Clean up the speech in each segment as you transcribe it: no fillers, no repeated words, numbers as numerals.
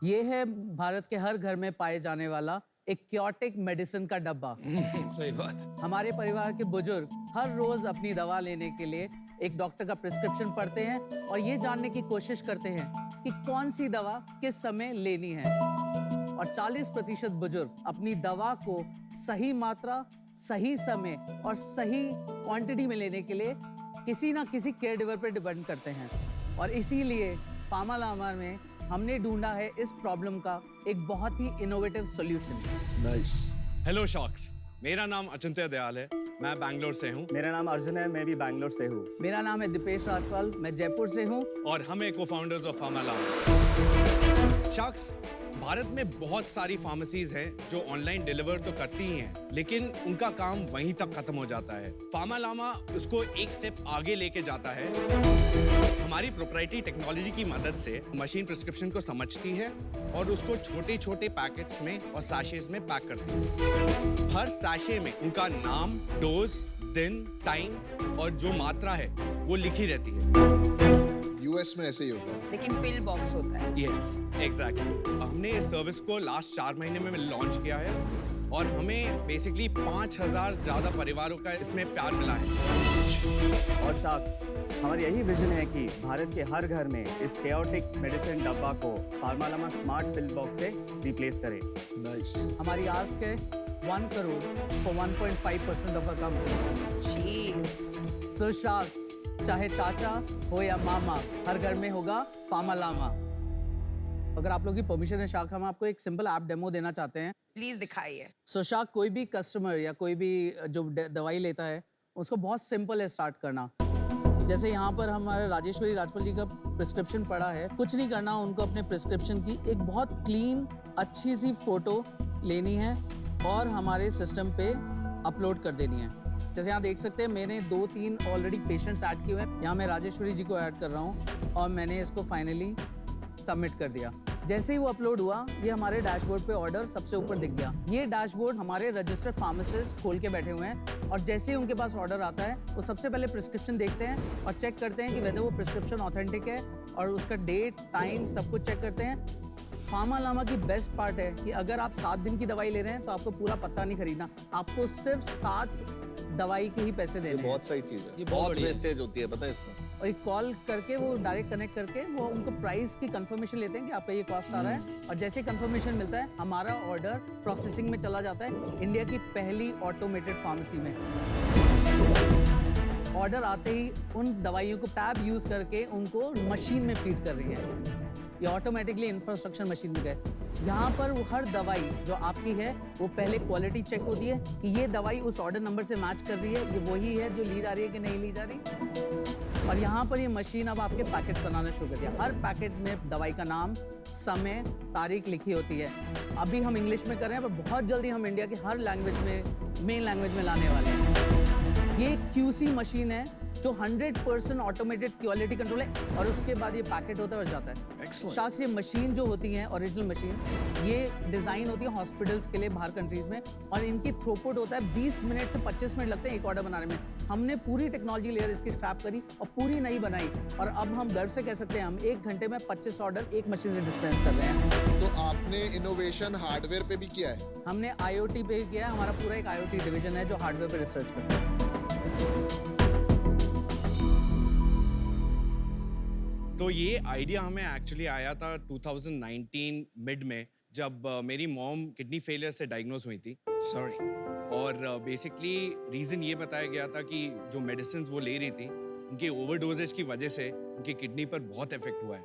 ये है भारत के हर घर में पाए जाने वाला एक क्योटिक मेडिसिन का डब्बा। सही बात। हमारे परिवार के बुजुर्ग हर रोज अपनी दवा लेने के लिए एक डॉक्टर का प्रिस्क्रिप्शन पढ़ते हैं और ये जानने की कोशिश करते हैं कि कौन सी दवा किस समय लेनी है। और 40% बुजुर्ग अपनी दवा को सही मात्रा, सही समय और सही क्वांटिटी में लेने के लिए किसी ना किसी केयर गिवर पर डिपेंड करते हैं। और इसीलिए फार्मालामा में हमने ढूंढा है इस प्रॉब्लम का एक बहुत ही इनोवेटिव सॉल्यूशन। नाइस। हेलो शॉक्स, मेरा नाम अचिंत्य दयाल है, मैं बैंगलोर से हूँ। मेरा नाम अर्जुन है, मैं भी बैंगलोर से हूँ। मेरा नाम है दीपेश राजपाल, मैं जयपुर से हूँ। और हम हैं को-फाउंडर्स ऑफ फार्मालामा। शॉक्स, भारत में बहुत सारी फार्मेसीज हैं जो ऑनलाइन डिलीवर तो करती ही हैं, लेकिन उनका काम वहीं तक खत्म हो जाता है। फार्मालामा उसको एक स्टेप आगे लेके जाता है। हमारी प्रोप्राइटरी टेक्नोलॉजी की मदद से मशीन प्रिस्क्रिप्शन को समझती है और उसको छोटे छोटे पैकेट्स में और सैशेज में पैक करती है। हर सैशे में उनका नाम, डोज, दिन, टाइम और जो मात्रा है वो लिखी रहती है। यूएस में ऐसे ही होता है। लेकिन पिल बॉक्स होता है। Yes, exactly. हमने इस सर्विस को लास्ट 4 महीने में लॉन्च किया है और हमें बेसिकली 5000 ज़्यादा परिवारों का इसमें प्यार मिला है। और शॉक्स, हमारी यही विजन है कि भारत के हर घर में इस केओटिक मेडिसिन डब्बा को फार्मालामा स्मार्ट पिल बॉक्स से रिप्लेस करें। नाइस। हमारी आस्क है 1 crore for 1.5% of our company। Jeez. So sharks, चाहे चाचा हो या मामा, हर घर में होगा फार्मालामा। अगर आप लोग की परमिशन है शाख, हम आपको एक सिंपल ऐप डेमो देना चाहते हैं। प्लीज दिखाइए। सो शाख, कोई भी कस्टमर या कोई भी जो दवाई लेता है उसको बहुत सिंपल है स्टार्ट करना। जैसे यहाँ पर हमारे राजेश्वरी राजपाल जी का प्रिस्क्रिप्शन पड़ा है, कुछ नहीं करना, उनको अपने प्रिस्क्रिप्शन की एक बहुत क्लीन अच्छी सी फोटो लेनी है और हमारे सिस्टम पे अपलोड कर देनी है। जैसे यहाँ देख सकते हैं मैंने 2-3 ऑलरेडी पेशेंट्स ऐड किए हुए हैं। यहाँ मैं राजेश्वरी जी को ऐड कर रहा हूँ और मैंने इसको फाइनली सबमिट कर दिया। जैसे ही वो अपलोड हुआ, ये हमारे डैशबोर्ड पे ऑर्डर सबसे ऊपर दिख गया। ये डैशबोर्ड हमारे रजिस्टर्ड फार्मासिस्ट खोल के बैठे हुए हैं और जैसे ही उनके पास ऑर्डर आता है वो सबसे पहले प्रिस्क्रिप्शन देखते हैं और चेक करते हैं कि वेदर वो प्रिस्क्रिप्शन ऑथेंटिक है और उसका डेट, टाइम सब कुछ चेक करते हैं। फार्मालामा की बेस्ट पार्ट है कि अगर आप 7 दिन की दवाई ले रहे हैं तो आपको पूरा पत्ता नहीं खरीदना, आपको सिर्फ 7 दवाई के ही पैसे देने हैं। बहुत सही चीज है, बहुत वेस्टेज होती है पता है इसमें। और एक कॉल करके वो डायरेक्ट कनेक्ट करके वो उनको प्राइस की कंफर्मेशन लेते हैं कि आपका ये कॉस्ट आ रहा है और जैसे कंफर्मेशन मिलता है हमारा ऑर्डर प्रोसेसिंग में चला जाता है इंडिया की पहली ऑटोमेटेड फार्मेसी में। ऑर्डर आते ही उन दवाइयों को टैब यूज करके उनको मशीन में फीड कर रही है। ये ऑटोमेटिकली इंफ्रास्ट्रक्चर मशीन में गए। यहाँ पर वो हर दवाई जो आपकी है वो पहले क्वालिटी चेक होती है कि ये दवाई उस ऑर्डर नंबर से मैच कर रही है, ये वही है जो ली जा रही है कि नहीं ली जा रही। और यहाँ पर ये मशीन अब आपके पैकेट्स बनाना शुरू कर दिया। हर पैकेट में दवाई का नाम, समय, तारीख लिखी होती है। अभी हम इंग्लिश में कर रहे हैं पर बहुत जल्दी हम इंडिया की हर लैंग्वेज में, मेन लैंग्वेज में लाने वाले हैं। ये QC मशीन है जो 100% ऑटोमेटेड क्वालिटी कंट्रोल है और उसके बाद ये पैकेट होता है और जाता है। शाक्स, ये मशीन जो होती हैं ओरिजिनल मशीन, ये डिजाइन होती है हॉस्पिटल्स के लिए बाहर कंट्रीज में और इनकी थ्रूपुट होता है 20 मिनट से 25 मिनट लगते हैं एक ऑर्डर बनाने में। हमने पूरी टेक्नोलॉजी लेयर इसकी स्क्रैप करी और पूरी नई बनाई और अब हम गर्व से कह सकते हैं हम 1 घंटे में 25 ऑर्डर एक मशीन से डिस्पेंस कर रहे हैं। तो आपने इनोवेशन हार्डवेयर पे भी किया है? हमने IoT पे किया है, हमारा पूरा एक IoT डिवीजन है जो हार्डवेयर पे रिसर्च करता है। तो ये आइडिया हमें एक्चुअली आया था 2019 मिड में, जब मेरी मॉम किडनी फेलियर से डायग्नोज हुई थी। सॉरी। और बेसिकली रीज़न ये बताया गया था कि जो मेडिसिन वो ले रही थी उनके ओवरडोजेज की वजह से उनकी किडनी पर बहुत इफेक्ट हुआ है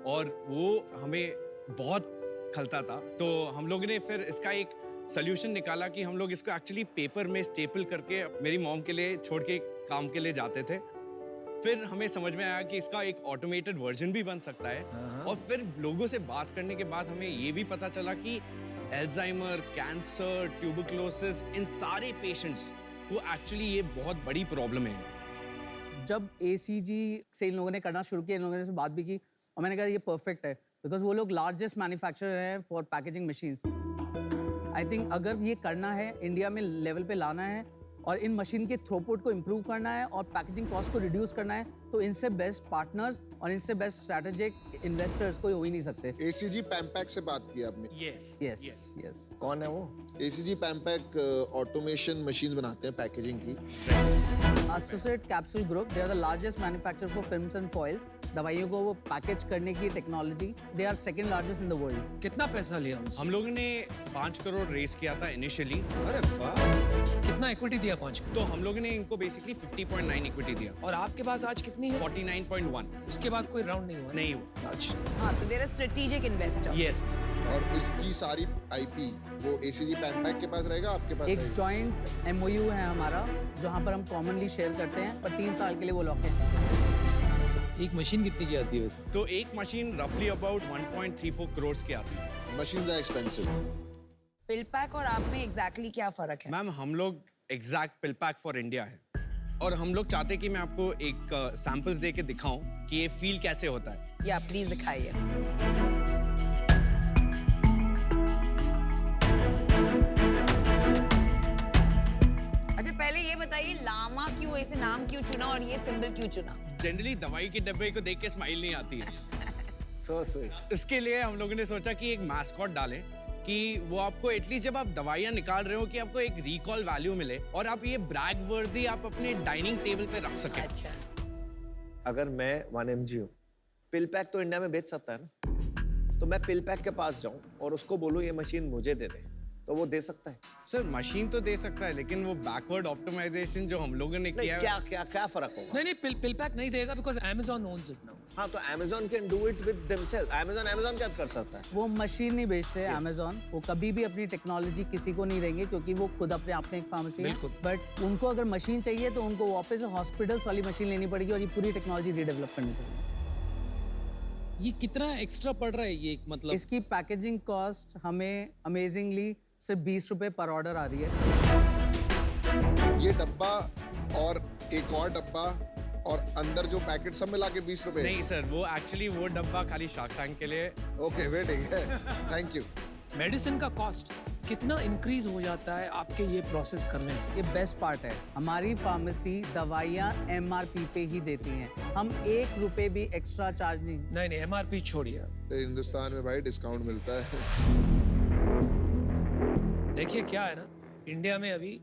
और वो हमें बहुत खलता था। तो हम लोगों ने फिर इसका एक सोल्यूशन निकाला कि हम लोग इसको एक्चुअली पेपर में स्टेपल करके मेरी मॉम के लिए छोड़ के काम के लिए जाते थे। फिर हमें समझ में आया कि इसका एक ऑटोमेटेड वर्जन भी बन सकता है और फिर लोगों से बात करने के बाद हमें ये भी पता चला कि अल्जाइमर, कैंसर, ट्यूबरक्लोसिस, इन सारे पेशेंट्स को एक्चुअली ये बहुत बड़ी प्रॉब्लम है। जब ACG से इन लोगों ने करना शुरू किया, इन लोगों ने बात भी की और मैंने कहा ये परफेक्ट है बिकॉज वो लोग लार्जेस्ट मैन्युफैक्चरर हैं for packaging machines. I think अगर ये करना है, इंडिया में लेवल पे लाना है और इन मशीन के थ्रूपुट को इम्प्रूव करना है और पैकेजिंग कॉस्ट को रिड्यूस करना है तो इनसे बेस्ट पार्टनर्स और इनसे बेस्ट स्ट्रेटेजिक इन्वेस्टर्स कोई हो ही नहीं सकते। एसीजी पैम्पैक से बात की आपने। Yes yes yes. कौन है वो? एसीजी पैम्पैक ऑटोमेशन मशीन्स बनाते हैं पैकेजिंग की। Associate capsule group, they are the largest manufacturer for films and foils. दवाइयों को वो पैकेज करने की technology, they are second largest in the world. कितना पैसा लिया उनसे? हम लोगों ने 5 करोड़ रेस किया था इनिशियली। अरे वाह, कितना इक्विटी दिया 5 करोड़? तो हम लोगों ने इनको बेसिकली 50.9 इक्विटी दिया। और आपके पास आज कितनी है? 49.1 उसके बाद कोई राउंड नहीं हुआ? नहीं हुआ। अच्छा, हाँ, तो देयर स्ट्रेटेजिक इन्वेस्टर। यस। और इसकी सारी आईपी वो एसीजी पैम्पैक के पास रहेगा, आपके पास एक रहेगा? जॉइंट एमओयू है हमारा जहाँ पर हम कॉमनली शेयर करते हैं, पर 3 साल के लिए वो लॉक है। एक मशीन कितने की आती है वैसे? तो एक मशीन रफली अबाउट 1.34 करोड़ की आती है। Machines are expensive. Pill pack और आप में एग्जैक्टली क्या फर्क है? मैम हम लोग exact pill pack for India है, और हम लोग चाहते हैं कि मैं आपको एक सैंपल्स दे के दिखाऊं कि ये फील कैसे होता है। या प्लीज दिखाइए। अच्छा, पहले ये बताइए लामा क्यों, ऐसे नाम क्यों चुना और ये सिंबल क्यों चुना? जनरली दवाई के डब्बे को देख के स्माइल नहीं आती है। So sweet. इसके लिए हम लोगों ने सोचा कि एक मैस्कॉट डालें कि वो आपको एटलीस्ट जब आप दवाइयाँ निकाल रहे हो कि आपको एक रिकॉल वैल्यू मिले और आप ये ब्रैग वर्दी आप अपने डाइनिंग टेबल पे रख सकें। अच्छा, अगर मैं 1 mg हूँ, पिल पैक तो इंडिया में बेच सकता है ना, तो मैं पिल पैक के पास जाऊँ और उसको बोलूँ ये मशीन मुझे दे दे, तो वो दे सकता है? सर मशीन तो दे सकता है, लेकिन वो बैकवर्ड ऑप्टिमाइजेशन जो हम लोगों ने नहीं, किया क्या क्या क्या फर्क होगा? नहीं पिल पैक नहीं देगा because Amazon owns it now. हाँ, तो Amazon can do it with themselves. Amazon क्या कर सकता है? वो मशीन नहीं बेचते अमेजोन, वो कभी भी अपनी टेक्नोलॉजी किसी को नहीं देंगे क्योंकि वो खुद अपने आप में एक फार्मेसी है। बिल्कुल। बट उनको अगर मशीन चाहिए तो उनको वापस हॉस्पिटल्स वाली मशीन लेनी पड़ेगी और ये पूरी टेक्नोलॉजी रीडेवलप करनी पड़ेगी। ये कितना एक्स्ट्रा पड़ रहा है ये मतलब? इसकी पैकेजिंग कॉस्ट हमें अमेजिंगली सिर्फ 20 रुपए पर ऑर्डर आ रही है। ये डब्बा और एक और डब्बा और अंदर जो पैकेट सब मिला के 20 रुपए? नहीं सर, वो एक्चुअली वो डब्बा खाली शार्क टैंक के लिए। ओके, वे ठीक है, थैंक यू। मेडिसिन का कॉस्ट कितना इंक्रीज हो जाता है आपके ये प्रोसेस करने से? ये बेस्ट पार्ट है, हमारी फार्मेसी दवाइयाँ MRP पे ही देती हैं, हम 1 रुपए भी एक्स्ट्रा चार्ज नहीं। MRP छोड़िए। हिंदुस्तान में भाई डिस्काउंट मिलता है। देखिए क्या है ना, इंडिया में अभी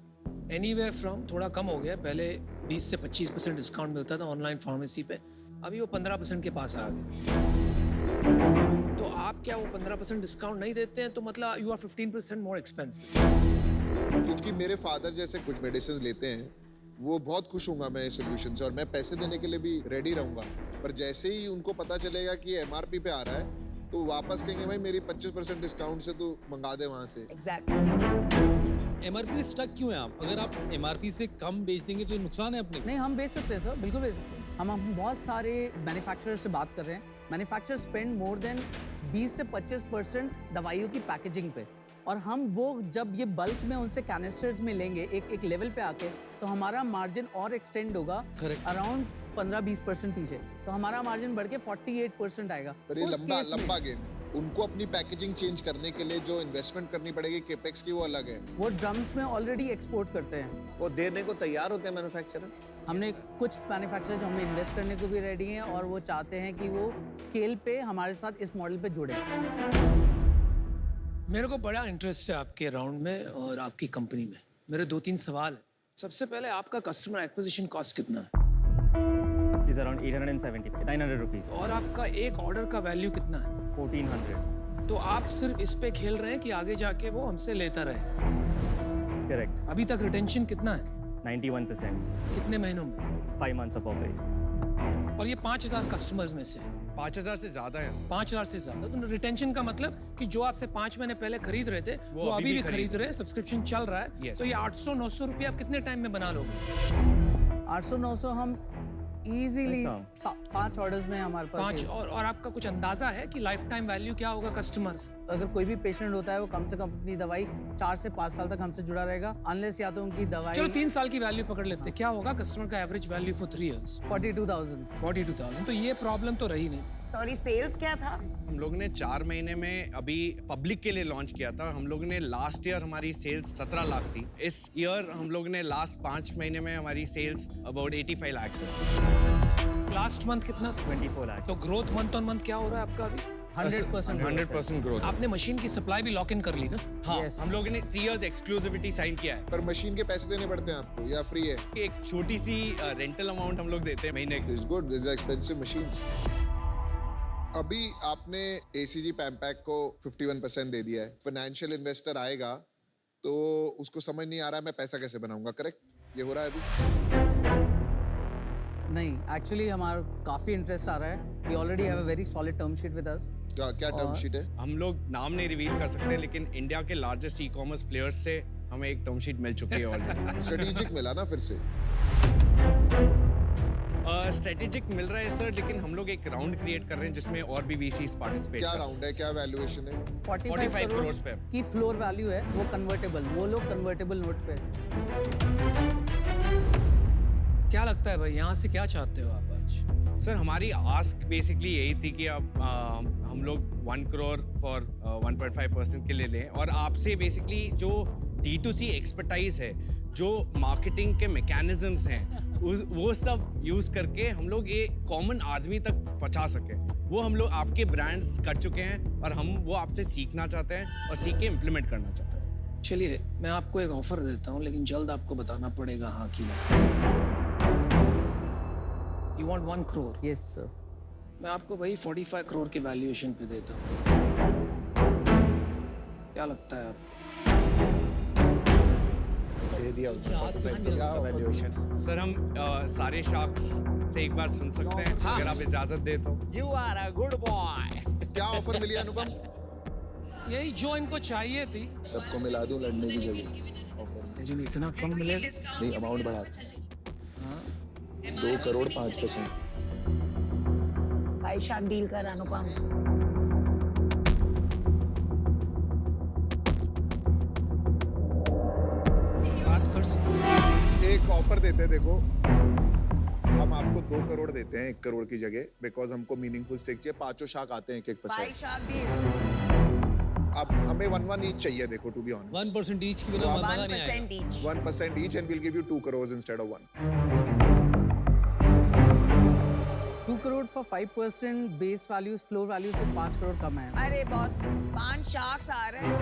एनीवेयर फ्रॉम थोड़ा कम हो गया। पहले 20 से 25% डिस्काउंट मिलता था ऑनलाइन फार्मेसी पे, अभी वो 15% के पास आ गया। तो आप क्या वो 15% डिस्काउंट नहीं देते हैं, तो मतलब यू आर 15% मोर एक्सपेंसिव। क्योंकि मेरे फादर जैसे कुछ मेडिसिन लेते हैं, वो बहुत खुश होऊंगा मैं इस सोल्यूशन से, और मैं पैसे देने के लिए भी रेडी रहूंगा। पर जैसे ही उनको पता चलेगा कि ये MRP पे आ रहा है, तो वापस कहेंगे भाई मेरी 25% डिस्काउंट से तू मंगा दे वहां से। एग्जैक्टली। MRP स्टक क्यों है आप? अगर आप MRP से कम बेच देंगे तो नुकसान है अपने को? नहीं, हम बेच सकते हैं सर, बिल्कुल बेच सकते हैं। हम बहुत सारे मैन्युफैक्चरर से बात कर रहे हैं। मैन्युफैक्चरर स्पेंड मोर देन 20 से 25% दवाइयों की पैकेजिंग पे, और हम वो जब ये बल्क में उनसे कैनिस्टर्स में लेंगे एक लेवल पे आके, तो हमारा मार्जिन और एक्सटेंड होगा अराउंड 15-20% पीछे, तो हमारा मार्जिन बढ़ के 48% आएगा। पर ये उस लंबा केस में लंबा गेम है। उनको अपनी पैकेजिंग चेंज करने के लिए जो इन्वेस्टमेंट करनी पड़ेगी केपेक्स की, वो अलग है। वो ड्रम्स में ऑलरेडी एक्सपोर्ट करते हैं। वो देने को तैयार होते हैं मैन्युफैक्चरर। हमने कुछ मैन्युफैक्चरर जो हमें इन्वेस्ट करने को भी रेडी हैं, और वो चाहते हैं कि वो स्केल पे हमारे साथ इस मॉडल पे जुड़े। मेरे को बड़ा इंटरेस्ट है आपके राउंड में और आपकी कंपनी में। मेरे 2-3 सवाल है। सबसे पहले आपका कस्टमर एक्विजिशन कॉस्ट कितना है? Is around 900 rupees. और आपका एक ऑर्डर का वैल्यू कितना है? 1400. तो आप सिर्फ इस पे खेल रहे हैं कि आगे जाके वो हमसे लेता रहे? Correct. अभी तक रिटेंशन कितना है? 91%. कितने महीनों में? 5 months of operations. और ये 5000 कस्टमर्स में से 5000 से ज्यादा है सर। 5000 से ज्यादा। तो रिटेंशन का मतलब कि जो आपसे 5 महीने पहले खरीद रहे थे वो अभी भी खरीद रहे हैं, सब्सक्रिप्शन चल रहा है। Yes. तो ये 800-900 रुपये आप कितने टाइम में बना लोगे? 800-900 हम इजीली ऐसा? 5 ऑर्डर्स में हमारे पास 5 है। और आपका कुछ अंदाजा है कि लाइफ टाइम वैल्यू क्या होगा कस्टमर? अगर कोई भी पेशेंट होता है वो कम से कम अपनी दवाई 4 से 5 साल तक हमसे जुड़ा रहेगा, अनलेस या तो उनकी दवाई। चलो 3 साल की वैल्यू पकड़ लेते हैं। क्या होगा कस्टमर का एवरेज वैल्यू फॉर 3 इयर्स? 42,000। 42,000। तो ये प्रॉब्लम तो रही नहीं। सॉरी, सेल्स क्या था? हम लोगों ने 4 महीने में अभी पब्लिक के लिए लॉन्च किया था। हम लोगों ने लास्ट ईयर हमारी सेल्स 17 लाख थी। इस ईयर हम लोगों ने लास्ट 5 महीने में हमारी सेल्स अबाउट 85 लाख है। लास्ट मंथ कितना था? 24 लाख। तो ग्रोथ मंथ ऑन मंथ क्या हो रहा है आपका अभी? 100% 100% ग्रोथ। आपने मशीन की सप्लाई भी लॉक इन कर ली ना? हाँ, Yes. हम लोगों ने 3 इयर्स एक्सक्लूसिविटी साइन किया है। पर मशीन के पैसे देने पड़ते हैं आपको या फ्री है? एक छोटी सी रेंटल अमाउंट हम लोग देते हैं महीने की। It's good, this expensive machines. अभी आपने ACG पैम्पैक को 51% दे दिया है। फाइनेंशियल इन्वेस्टर आएगा तो उसको समझ नहीं आ रहा है मैं पैसा कैसे बनाऊंगा, करेक्ट? ये हो रहा है अभी? नहीं, एक्चुअली हमारा काफी इंटरेस्ट आ रहा है. We already have a very solid term sheet with us. क्या टर्म शीट है? हम लोग नाम नहीं रिवील कर सकते, लेकिन इंडिया के लार्जेस्ट ई कॉमर्स प्लेयर्स से हमें एक टर्म शीट मिल चुकी है ऑलरेडी। स्ट्रेटेजिक मिला ना फिर से? स्ट्रेटेजिक मिल रहा है सर, लेकिन हम लोग एक राउंड क्रिएट कर रहे हैं जिसमें और भी VCs पार्टिसिपेट क्या राउंड है, क्या वैल्यूएशन है? 45 करोड़ पे। की फ्लोर वैल्यू है, वो कन्वर्टेबल, वो लोग कन्वर्टेबल नोट पे. क्या लगता है भाई, यहाँ से क्या चाहते हो आप आज? सर हमारी आस्क बेसिकली यही थी कि अब हम लोग 1 करोड़ फॉर 1.5% के लिए लें, और आपसे बेसिकली जो D2C एक्सपर्टाइज है, जो मार्केटिंग के मैकेनिज्म्स हैं, वो सब यूज करके हम लोग ये कॉमन आदमी तक पहुंचा सके। वो हम लोग आपके ब्रांड्स कर चुके हैं और हम वो आपसे सीखना चाहते हैं और सीख के इम्प्लीमेंट करना चाहते हैं। चलिए, मैं आपको एक ऑफर देता हूँ, लेकिन जल्द आपको बताना पड़ेगा हाँ कि नहीं। You want 1 crore? Yes sir. मैं आपको वही 45 करोड़ के वैल्यूएशन पे देता हूँ। क्या लगता है आप? दे दिया उसका वैल्यूएशन। सर हम सारे शार्क्स से एक बार सुन सकते हैं, अगर आप इजाजत दे तो। You are a good boy. क्या ऑफर मिली अनुपम? यही जो इनको चाहिए थी। सबको मिला दूं लड़ने की जगह ऑफर? मुझे इतना कम मिलेगा? नहीं, अमाउंट बढ़ा दो। 2 करोड़ 5%। भाई शार्क डील कर अनुपम। बात कर सकते। एक ऑफर देते हैं, देखो हम आपको 2 करोड़ देते हैं 1 करोड़ की जगह, बिकॉज हमको मीनिंगफुल स्टेक चाहिए। 5 शार्क आते हैं 1-1%। भाई शार्क डील। अब हमें 1-1 ईच चाहिए, देखो टू बी ऑनेस्ट। 1% ईच की बिना मजा नहीं आएगा. 1% each. 1% each and we'll give you 2 crores instead of 1. 2 crore for 5% base value, floor value से 5 करोड़ कम है. अरे बॉस, 5 शार्क्स आ रहे हैं।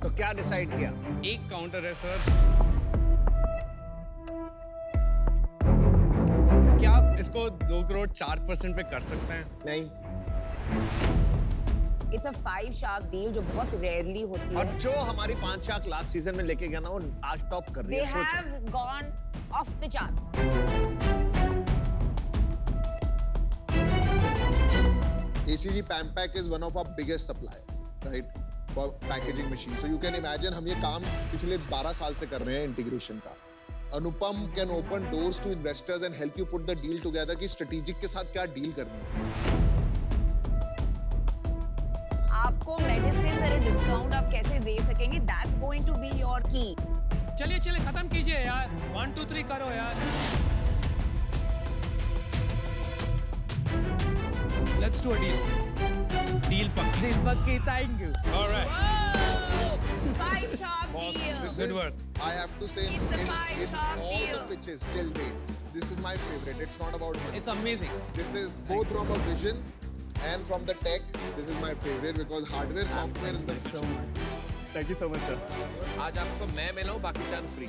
तो क्या डिसाइड किया? एक काउंटर है सर। क्या आप इसको 2 करोड़ 4% पे कर सकते हैं? नहीं। इट्स अ 5 शार्क डील जो बहुत रेयरली होती और है। जो हमारी 5 शार्क लास्ट सीजन में लेके गया ना, वो आज टॉप कर रही दे है। सोचो। Have gone of the chart. ACG Pampac is one of our biggest suppliers, right? For packaging machines. So you can imagine हम ये काम पिछले 12 साल से कर रहे हैं इंटीग्रेशन का. अनुपम can open doors to investors and help you put the deal together कि strategic के साथ क्या डील करनी है. आपको मेडिसिन पर डिस्काउंट आप कैसे दे सकेंगे? That's going to be your key. चलिए चलिए, खत्म कीजिए यार। 1 2 3 करो यार। Let's do a deal. Deal पक्की। दिल पक्की, thank you. Alright. 5 shark deal. Good work. I have to say It's a in 5-star all deal. the pitches till date, this is my favorite. It's not about money. It's amazing. This is both from a vision and from the tech. This is my favorite because hardware, software is the So much. Thank you so much, sir. आज आपको मैं मिला हूँ, बाकी चांद free.